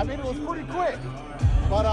I mean, it was pretty quick. But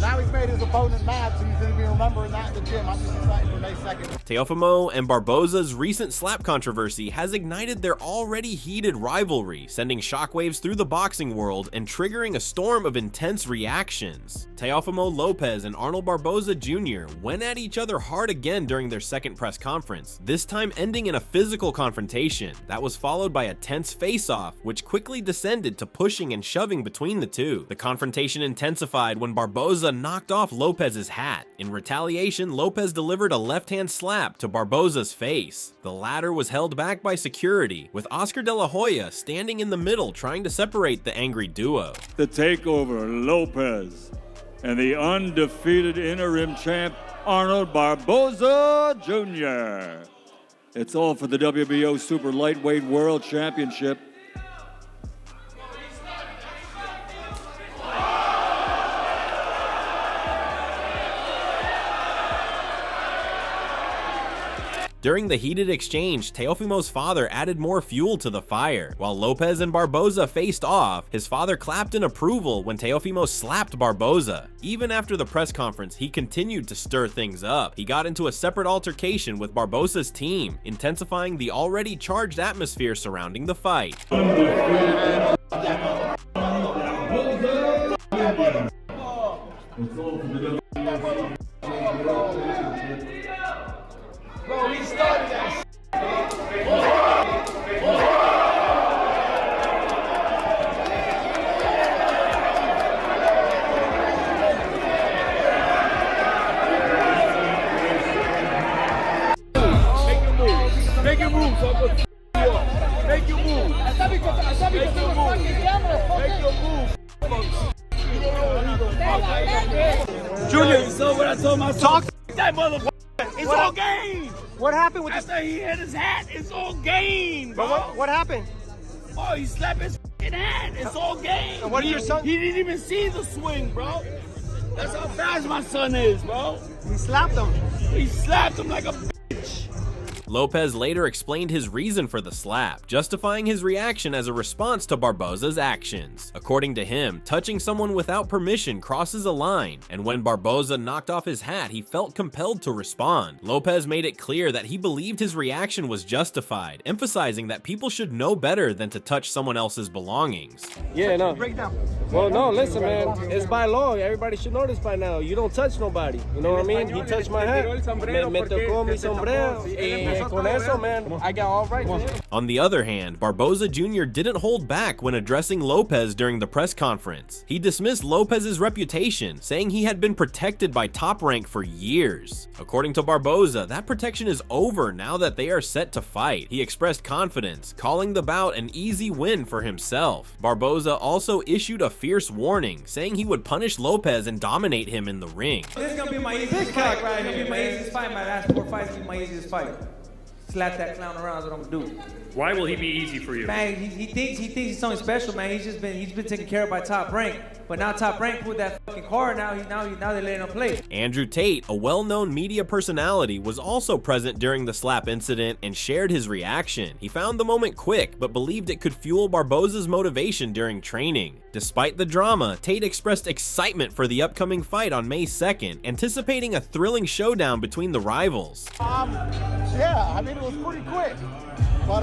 now he's made his opponent mad, so he's going to be remembering that in the gym. I'm just excited for May 2nd. Teofimo and Barboza's recent slap controversy has ignited their already heated rivalry, sending shockwaves through the boxing world and triggering a storm of intense reactions. Teofimo Lopez and Arnold Barboza Jr. went at each other hard again during their second press conference, this time ending in a physical confrontation that was followed by a tense face-off, which quickly descended to pushing and shoving between the two. The confrontation intensified when Barboza knocked off Lopez's hat. In retaliation, Lopez delivered a left-hand slap to Barboza's face. The latter was held back by security, with Oscar De La Hoya standing in the middle trying to separate the angry duo. The takeover, Lopez, and the undefeated interim champ, Arnold Barboza Jr. It's all for the WBO Super Lightweight World Championship. During the heated exchange, Teofimo's father added more fuel to the fire. While Lopez and Barboza faced off, his father clapped in approval when Teofimo slapped Barboza. Even after the press conference, he continued to stir things up. He got into a separate altercation with Barboza's team, intensifying the already charged atmosphere surrounding the fight. Bro, we started that shit. Make your move, so I'm gonna f you up. Make your move. Junior, you saw what I told my son? That motherfucker. It's all game. What happened with After he hit his hat, it's all game, bro. What happened? Oh, he slapped his fucking hat. It's all game. And what are your son? He didn't even see the swing, bro. That's how fast my son is, bro. He slapped him. He slapped him like a bitch. Lopez later explained his reason for the slap, justifying his reaction as a response to Barboza's actions. According to him, touching someone without permission crosses a line, and when Barboza knocked off his hat, he felt compelled to respond. Lopez made it clear that he believed his reaction was justified, emphasizing that people should know better than to touch someone else's belongings. Yeah, no. Break down. Well, no, listen, man. It's by law. Everybody should know this by now. You don't touch nobody. You know what I mean? He touched my hat. Me tocó mi sombrero. Con eso, man, I got all right. On the other hand, Barboza Jr. didn't hold back when addressing Lopez during the press conference. He dismissed Lopez's reputation, saying he had been protected by Top Rank for years. According to Barboza, that protection is over now that they are set to fight. He expressed confidence, calling the bout an easy win for himself. Barboza also issued a fierce warning, saying he would punish Lopez and dominate him in the ring. This is gonna be my easiest fight, right? It's gonna be my easiest fight. My last 4 fights will be my easiest fight. Slap that clown around is what I'm gonna do. Why will he be easy for you? Man, he thinks he's something special, man. He's been taken care of by Top Rank, but now Top Rank pulled that fucking card. Now they're letting him play. Andrew Tate, a well-known media personality, was also present during the slap incident and shared his reaction. He found the moment quick, but believed it could fuel Barboza's motivation during training. Despite the drama, Tate expressed excitement for the upcoming fight on May 2nd, anticipating a thrilling showdown between the rivals. Yeah, I mean, it was pretty quick. But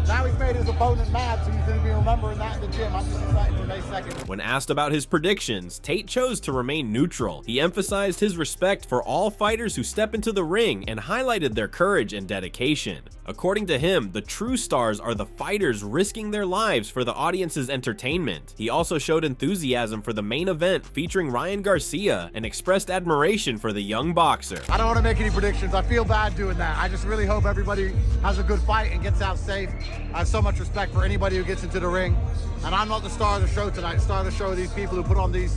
now he's made his opponent mad, so he's going to be remembering that in the gym. I'm just excited for May 2nd. When asked about his predictions, Tate chose to remain neutral. He emphasized his respect for all fighters who step into the ring and highlighted their courage and dedication. According to him, the true stars are the fighters risking their lives for the audience's entertainment. He also showed enthusiasm for the main event featuring Ryan Garcia and expressed admiration for the young boxer. I don't want to make any predictions. I feel bad doing that. I just really hope everybody has a good fight and gets out safe. I have so much respect for anybody who gets into the ring. And I'm not the star of the show tonight. The star of the show are these people who put on these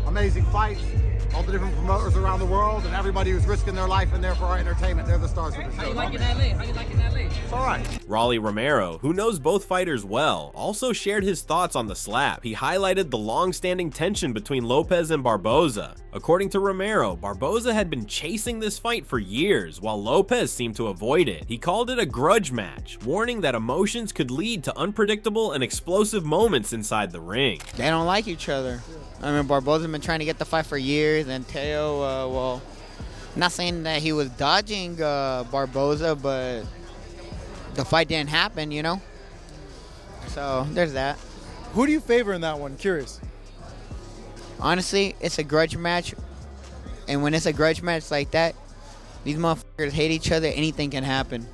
amazing fights. all the different promoters around the world, and everybody who's risking their life in there for our entertainment. They're the stars of the show. How you like in LA? How you like in LA? It's all right. Rolly Romero, who knows both fighters well, also shared his thoughts on the slap. He highlighted the long-standing tension between Lopez and Barboza. According to Romero, Barboza had been chasing this fight for years, while Lopez seemed to avoid it. He called it a grudge match, warning that emotions could lead to unpredictable and explosive moments inside the ring. They don't like each other. I mean, Barboza's been trying to get the fight for years, and Teo, well, not saying that he was dodging Barboza, but the fight didn't happen, you know? So, there's that. Who do you favor in that one? Curious. Honestly, it's a grudge match, and when it's a grudge match like that, these motherfuckers hate each other, anything can happen.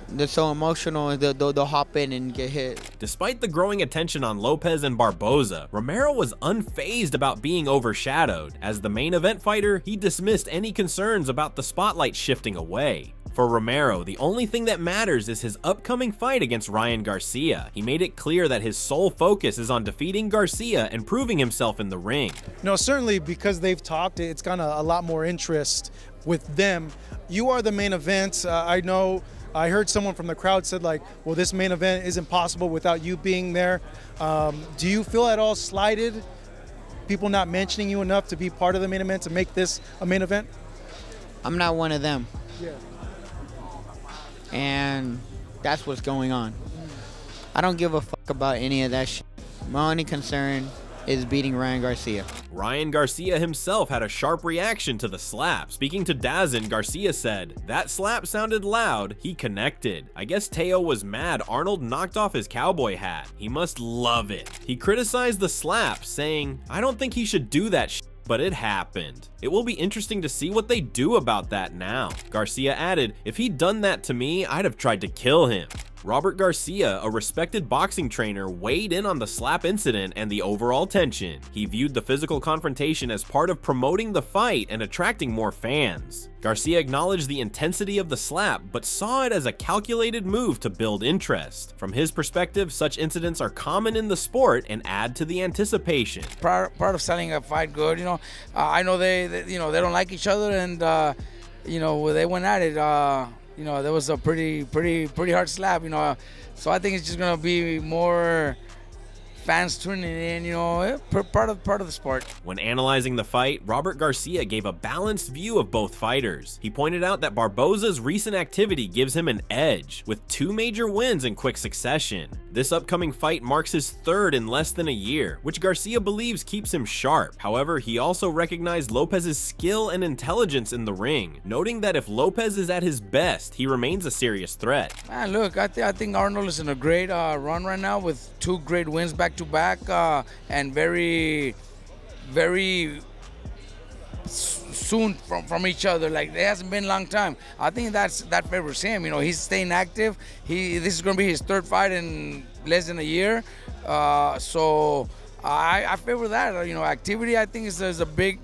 They're so emotional, they'll hop in and get hit. Despite the growing attention on Lopez and Barboza, Romero was unfazed about being overshadowed. As the main event fighter, he dismissed any concerns about the spotlight shifting away. For Romero, the only thing that matters is his upcoming fight against Ryan Garcia. He made it clear that his sole focus is on defeating Garcia and proving himself in the ring. No, certainly because they've talked, it's got a lot more interest with them. You are the main event. I heard someone from the crowd said, like, well, this main event isn't possible without you being there. Do you feel at all slighted? People not mentioning you enough to be part of the main event, to make this a main event? I'm not one of them. Yeah. And that's what's going on. I don't give a fuck about any of that shit. My only concern is beating Ryan Garcia. Ryan Garcia himself had a sharp reaction to the slap. Speaking to DAZN, Garcia said, "That slap sounded loud, he connected. I guess Teo was mad Arnold knocked off his cowboy hat. He must love it." He criticized the slap, saying, "I don't think he should do that shit, but it happened. It will be interesting to see what they do about that now." Garcia added, "If he'd done that to me, I'd have tried to kill him." Robert Garcia, a respected boxing trainer, weighed in on the slap incident and the overall tension. He viewed the physical confrontation as part of promoting the fight and attracting more fans. Garcia acknowledged the intensity of the slap, but saw it as a calculated move to build interest. From his perspective, such incidents are common in the sport and add to the anticipation. Part of selling a fight good, I know they don't like each other, and they went at it. There was a pretty hard slap, so I think it's just gonna be more fans tuning in, part of the sport. When analyzing the fight, Robert Garcia gave a balanced view of both fighters. He pointed out that Barboza's recent activity gives him an edge, with 2 major wins in quick succession. This upcoming fight marks his 3rd in less than a year, which Garcia believes keeps him sharp. However, he also recognized Lopez's skill and intelligence in the ring, noting that if Lopez is at his best, he remains a serious threat. Man, look, I think Arnold is in a great run right now with 2 great wins back-to-back, and very soon from each other. Like, it hasn't been a long time. I think that favors him. He's staying active. This is going to be his 3rd fight in less than a year. So I favor that. Activity, I think, is a big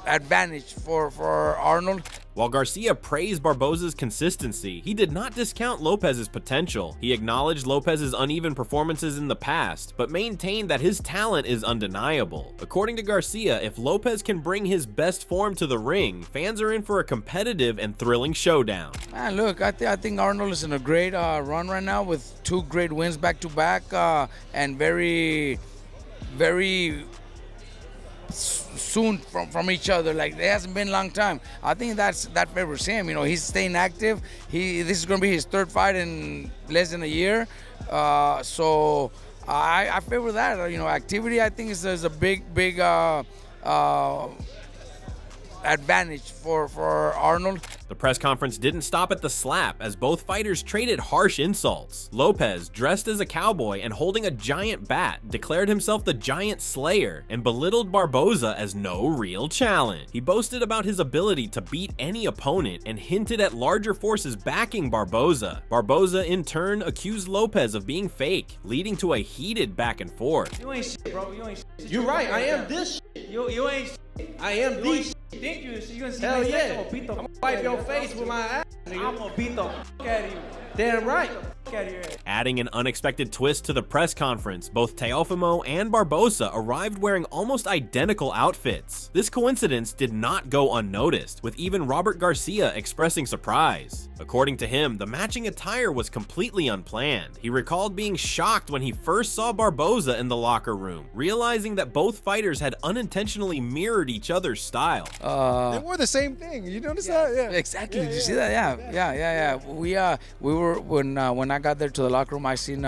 advantage for Arnold. While Garcia praised Barboza's consistency, he did not discount Lopez's potential. He acknowledged Lopez's uneven performances in the past, but maintained that his talent is undeniable. According to Garcia, if Lopez can bring his best form to the ring, fans are in for a competitive and thrilling showdown. Man, look, I think Arnold is in a great run right now with 2 great wins back-to-back, and very soon from each other. Like, it hasn't been a long time. I think that favors him. He's staying active. This is going to be his 3rd fight in less than a year. So I favor that. Activity, I think, is a big advantage for Arnold. The press conference didn't stop at the slap, as both fighters traded harsh insults. Lopez, dressed as a cowboy and holding a giant bat, declared himself the Giant Slayer and belittled Barboza as no real challenge. He boasted about his ability to beat any opponent and hinted at larger forces backing Barboza. Barboza, in turn, accused Lopez of being fake, leading to a heated back and forth. You ain't shit, bro. You ain't shit. You're right. I am this shit. You ain't shit. I am the shit. Think you gonna see Hell my yeah. second, I'm gonna wipe your face with my ass. I'm gonna beat the fuck out of you. Damn right. Out of here. Adding an unexpected twist to the press conference, both Teofimo and Barboza arrived wearing almost identical outfits. This coincidence did not go unnoticed, with even Robert Garcia expressing surprise. According to him, the matching attire was completely unplanned. He recalled being shocked when he first saw Barboza in the locker room, realizing that both fighters had unintentionally mirrored each other's style. They wore the same thing. You notice that? Yeah. Exactly. Did you see that? Yeah. We were when I got there to the locker room, I seen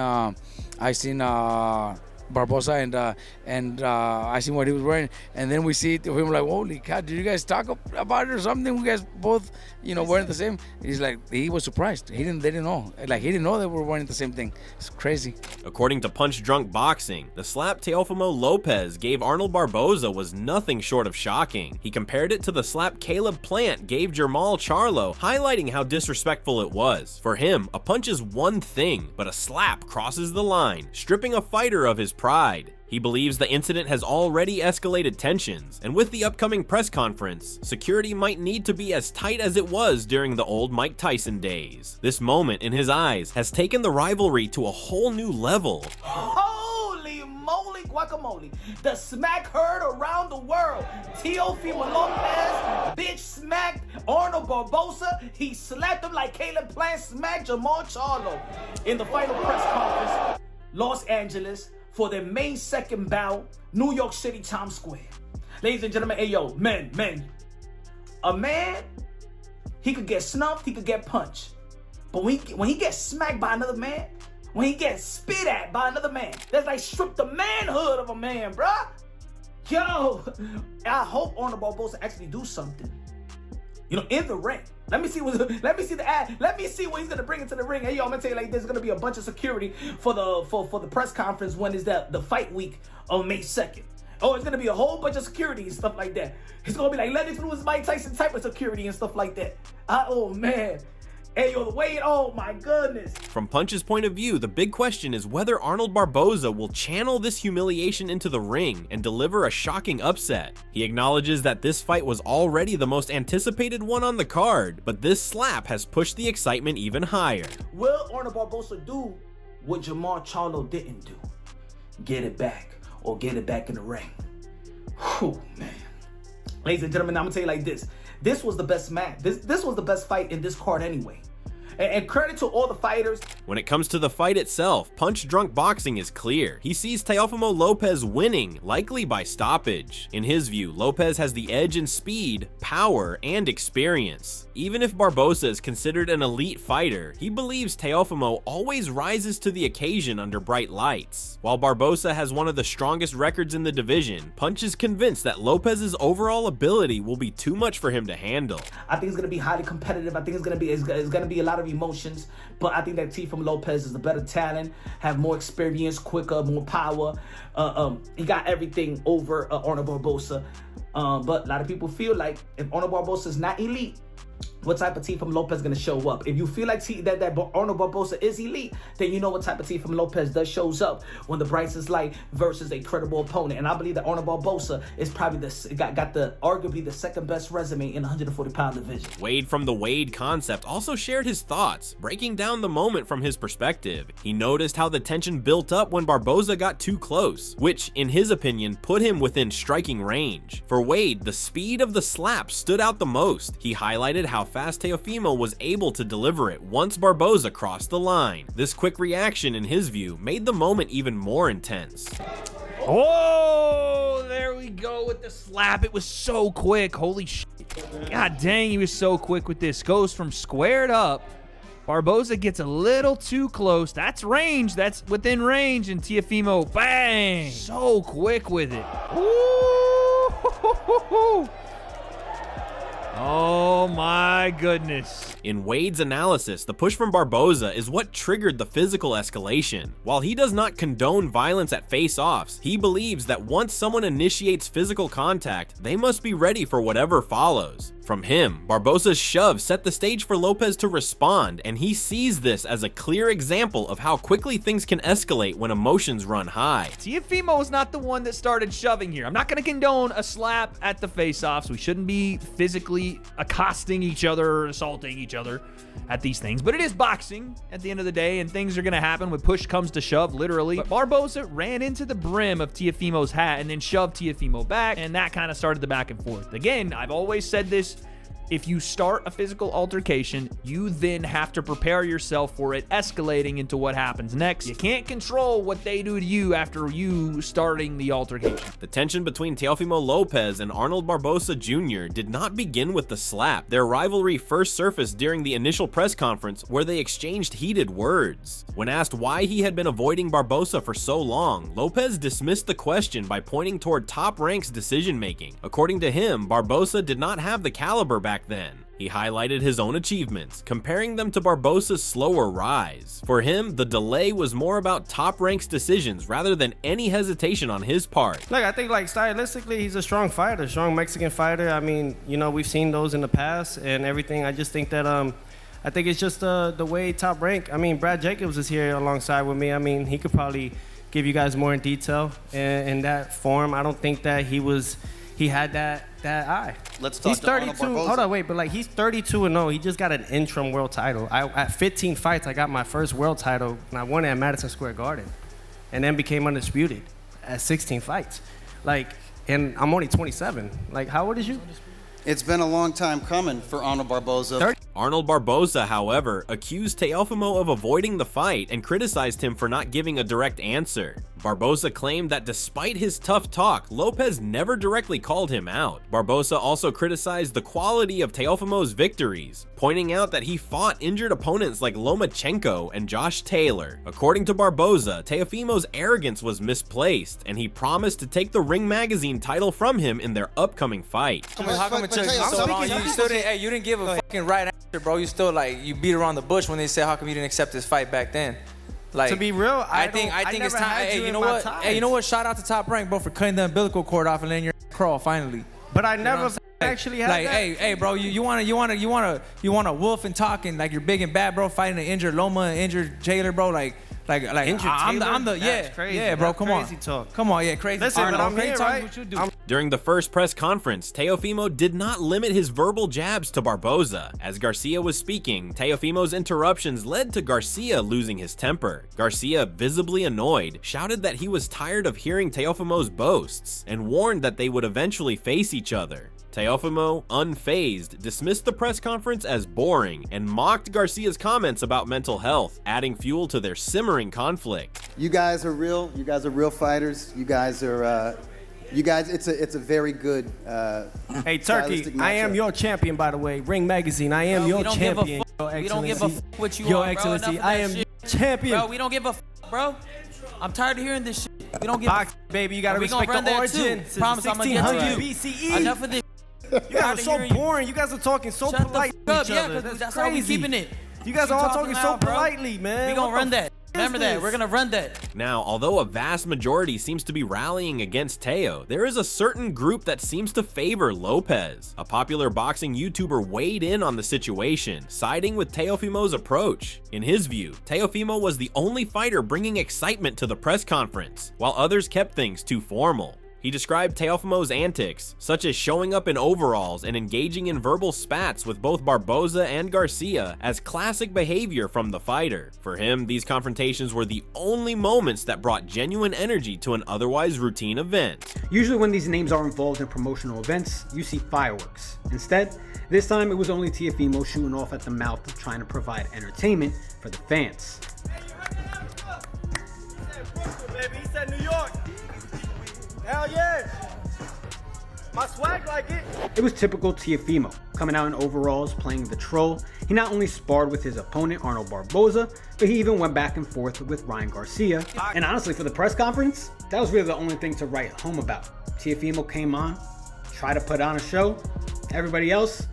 Barboza and I seen what he was wearing, and then we see him like, holy cow, did you guys talk about it or something? We guys both, wearing the same. He's like, he was surprised. They didn't know. Like, he didn't know they were wearing the same thing. It's crazy. According to Punch Drunk Boxing, the slap Teofimo Lopez gave Arnold Barboza was nothing short of shocking. He compared it to the slap Caleb Plant gave Jermall Charlo, highlighting how disrespectful it was. For him, a punch is one thing, but a slap crosses the line, stripping a fighter of his pride. He believes the incident has already escalated tensions, and with the upcoming press conference, security might need to be as tight as it was during the old Mike Tyson days. This moment, in his eyes, has taken the rivalry to a whole new level. Holy moly guacamole. The smack heard around the world. Teofimo Lopez bitch smacked Arnold Barboza. He slapped him like Caleb Plant smacked Jermall Charlo. In the final press conference, Los Angeles, for their May 2nd bout, New York City, Times Square. Ladies and gentlemen, hey yo, men. A man, he could get snuffed, he could get punched. But when he gets smacked by another man, when he gets spit at by another man, that's like strip the manhood of a man, bruh. Yo, I hope Arnold Barboza actually do something. In the ring. Let me see what he's gonna bring into the ring. Hey yo, I'm gonna tell you like there's gonna be a bunch of security for the press conference when is the fight week on May 2nd. Oh, it's gonna be a whole bunch of security and stuff like that. It's gonna be like Lennox Lewis, Mike Tyson type of security and stuff like that. Oh man. Hey yo, the way oh my goodness. From Punch's point of view, the big question is whether Arnold Barboza will channel this humiliation into the ring and deliver a shocking upset. He acknowledges that this fight was already the most anticipated one on the card, but this slap has pushed the excitement even higher. Will Arnold Barboza do what Jermall Charlo didn't do? Get it back, or get it back in the ring. Whew, man. Ladies and gentlemen, I'm gonna tell you like this. This was the best match. This was the best fight in this card anyway. And credit to all the fighters. When it comes to the fight itself, Punch Drunk Boxing is clear. He sees Teofimo Lopez winning, likely by stoppage. In his view, Lopez has the edge in speed, power, and experience. Even if Barboza is considered an elite fighter, he believes Teofimo always rises to the occasion under bright lights. While Barboza has one of the strongest records in the division, Punch is convinced that Lopez's overall ability will be too much for him to handle. I think it's going to be highly competitive. I think it's going to be a lot of emotions, but I think that Teofimo Lopez is a better talent, have more experience, quicker, more power. He got everything over Arnold Barboza. But a lot of people feel like if Arnold Barboza is not elite, what type of Teofimo Lopez is going to show up? If you feel like that Arnold Barboza is elite, then you know what type of Teofimo Lopez shows up when the brightest light versus a credible opponent. And I believe that Arnold Barboza is probably arguably the second best resume in the 140-pound division. Wade from the Wade Concept also shared his thoughts, breaking down the moment from his perspective. He noticed how the tension built up when Barboza got too close, which, in his opinion, put him within striking range. For Wade, the speed of the slap stood out the most. He highlighted how fast Teofimo was able to deliver it once Barboza crossed the line. This quick reaction, in his view, made the moment even more intense. Oh, there we go with the slap. It was so quick. Holy shit. God dang, he was so quick with this. Goes from squared up. Barboza gets a little too close. That's range. That's within range. And Teofimo, bang! So quick with it. Ooh! Oh my goodness. In Wade's analysis, the push from Barboza is what triggered the physical escalation. While he does not condone violence at face-offs, he believes that once someone initiates physical contact, they must be ready for whatever follows. From him, Barboza's shove set the stage for Lopez to respond, and he sees this as a clear example of how quickly things can escalate when emotions run high. Teofimo is not the one that started shoving here. I'm not going to condone a slap at the face-offs. We shouldn't be physically verbally accosting each other or assaulting each other at these things. But it is boxing at the end of the day, and things are going to happen when push comes to shove, literally. But Barboza ran into the brim of Teofimo's hat and then shoved Teofimo back, and that kind of started the back and forth. Again, I've always said this. If you start a physical altercation, you then have to prepare yourself for it escalating into what happens next. You can't control what they do to you after you starting the altercation. The tension between Teofimo Lopez and Arnold Barboza Jr. did not begin with the slap. Their rivalry first surfaced during the initial press conference where they exchanged heated words. When asked why he had been avoiding Barboza for so long, Lopez dismissed the question by pointing toward Top Rank's decision-making. According to him, Barboza did not have the caliber back then. He highlighted his own achievements, comparing them to Barboza's slower rise. For him, the delay was more about Top Rank's decisions rather than any hesitation on his part. Look, I think like stylistically, he's a strong fighter, strong Mexican fighter. I mean, you know, we've seen those in the past and everything. I just think that I think it's just the way Top Rank. I mean, Brad Jacobs is here alongside with me. I mean, he could probably give you guys more in detail in that form. I don't think that he had that eye. Let's talk. He's 32. Hold on, wait, but like he's 32-0. He just got an interim world title. At 15 fights, I got my first world title, and I won it at Madison Square Garden, and then became undisputed at 16 fights. Like, and I'm only 27. Like, how old is you? It's been a long time coming for Arnold Barboza. 30. Arnold Barboza, however, accused Teofimo of avoiding the fight and criticized him for not giving a direct answer. Barboza claimed that despite his tough talk, Lopez never directly called him out. Barboza also criticized the quality of Teofimo's victories, pointing out that he fought injured opponents like Lomachenko and Josh Taylor. According to Barboza, Teofimo's arrogance was misplaced, and he promised to take the Ring Magazine title from him in their upcoming fight. How come it took you so long? You still didn't, hey, you didn't give a fucking right answer, bro. You still you beat around the bush when they said, how come you didn't accept this fight back then? Like, to be real, I think it's time. Hey, you know what? Hey, you know what? Shout out to Top Rank, bro, for cutting the umbilical cord off and letting your crawl finally. But I never actually had like, that. hey, bro, you wanna wolf and talk and like you're big and bad, bro, fighting an injured Loma, injured Taylor, bro, like injured I'm the That's crazy. yeah, bro, That's come crazy on, talk. come on, yeah, crazy. Listen, but I'm here, right? What you do. During the first press conference, Teofimo did not limit his verbal jabs to Barboza. As Garcia was speaking, Teofimo's interruptions led to Garcia losing his temper. Garcia, visibly annoyed, shouted that he was tired of hearing Teofimo's boasts and warned that they would eventually face each other. Teofimo, unfazed, dismissed the press conference as boring and mocked Garcia's comments about mental health, adding fuel to their simmering conflict. You guys are real. You guys are real fighters. You guys are. It's a very good. Hey, Turkey, I am your champion, by the way. Ring Magazine, I am your champion. We don't give a fuck what you Your are, bro. Excellency, I am your champion. Bro, we don't give a fuck, bro. I'm tired of hearing this shit. We don't give a fuck. Baby, you gotta respect the origin. Promise I'm gonna get to you. BCE. Enough of this. You guys are so boring. You guys are talking so polite to each other. That's how we keeping it. You guys are all talking so politely, man. We gonna run that. Remember that. We're gonna run that. Now, although a vast majority seems to be rallying against Teo, there is a certain group that seems to favor Lopez. A popular boxing YouTuber weighed in on the situation, siding with Teofimo's approach. In his view, Teofimo was the only fighter bringing excitement to the press conference, while others kept things too formal. He described Teofimo's antics, such as showing up in overalls and engaging in verbal spats with both Barboza and Garcia, as classic behavior from the fighter. For him, these confrontations were the only moments that brought genuine energy to an otherwise routine event. Usually when these names are involved in promotional events, you see fireworks. Instead, this time it was only Teofimo shooting off at the mouth, trying to provide entertainment for the fans. Baby, he said New York. Hell yeah! My swag like it. It was typical Teofimo, coming out in overalls, playing the troll. He not only sparred with his opponent Arnold Barboza, but he even went back and forth with Ryan Garcia. And honestly, for the press conference, that was really the only thing to write home about. Teofimo came on, tried to put on a show. Everybody else,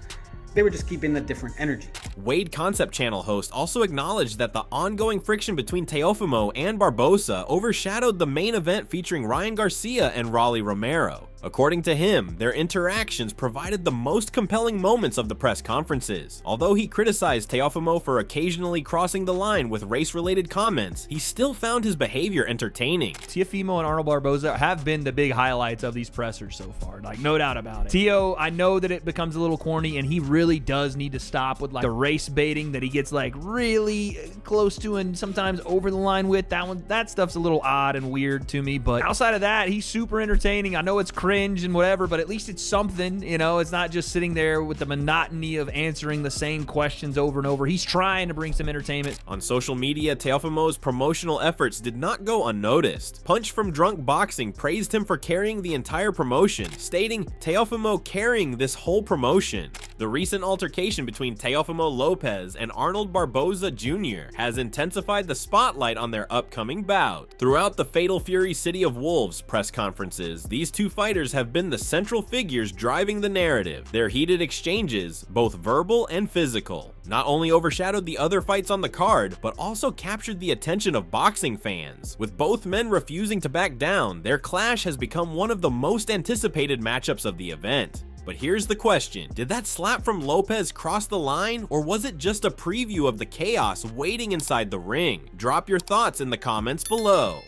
they were just keeping a different energy. Wade Concept Channel host also acknowledged that the ongoing friction between Teofimo and Barboza overshadowed the main event featuring Ryan Garcia and Rolly Romero. According to him, their interactions provided the most compelling moments of the press conferences. Although he criticized Teofimo for occasionally crossing the line with race-related comments, he still found his behavior entertaining. Teofimo and Arnold Barboza have been the big highlights of these pressers so far, like no doubt about it. Teo, I know that it becomes a little corny, and he really does need to stop with like the race baiting that he gets like really close to and sometimes over the line with. That stuff's a little odd and weird to me, but outside of that, he's super entertaining. I know it's cringe and whatever, but at least it's something, you know. It's not just sitting there with the monotony of answering the same questions over and over. He's trying to bring some entertainment. On social media, Teofimo's promotional efforts did not go unnoticed. Punch from Drunk Boxing praised him for carrying the entire promotion, stating, "Teofimo carrying this whole promotion." The recent altercation between Teofimo Lopez and Arnold Barboza Jr. has intensified the spotlight on their upcoming bout. Throughout the Fatal Fury City of Wolves press conferences, these two fighters have been the central figures driving the narrative. Their heated exchanges, both verbal and physical, not only overshadowed the other fights on the card, but also captured the attention of boxing fans. With both men refusing to back down, their clash has become one of the most anticipated matchups of the event. But here's the question, did that slap from Lopez cross the line, or was it just a preview of the chaos waiting inside the ring? Drop your thoughts in the comments below.